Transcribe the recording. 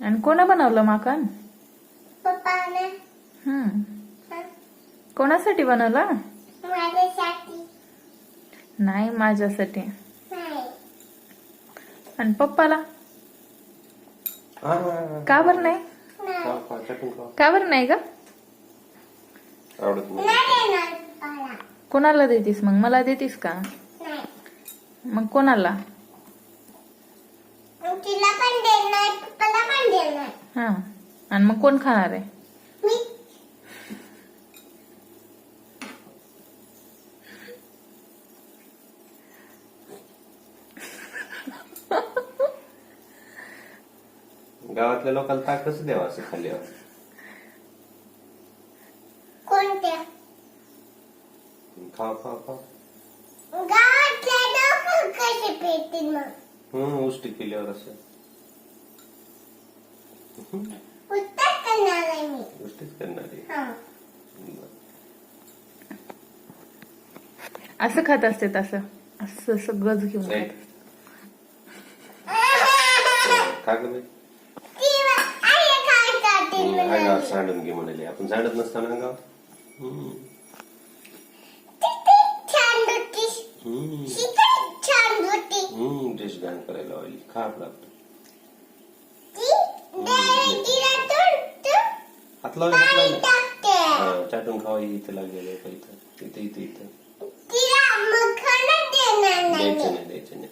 आणि कोणा बनवलं माकन? पप्पाने. कोणासाठी बनवला? माझ्यासाठी. नाही, माझ्यासाठी. नाही. आणि पप्पाला का बरं नाही? का बरं नाही ग? कोणाला देतीस मग? मला देतीस का? मग कोणाला? तिला पण देणार, पप्पाला पण देणार. हा, आणि मग कोण खाणार आहे? मी. गावातल्या लोकांना ताक कसं द्यावं असं खाल्ल्यावर? कोणत्या? खावा खावा खावा. गावातल्या लोक कसे पेतील मग? उष्टी केल्यावर असं उत्तर करणार आहे मी. उष्टीच करणार आहे. हा. असं खात असते तसं असं सगळंच घेऊन नाही. खात. का ग बाई? अंगावर सांडून घे म्हणाले. आपण सांडत नसताना अंगावर. ड्रेस घाण करायला लावली. खा आपला हात लावले. चाटून खावा. इथं लागलेलं इथं इथं इथं इथं. द्यायचं नाही.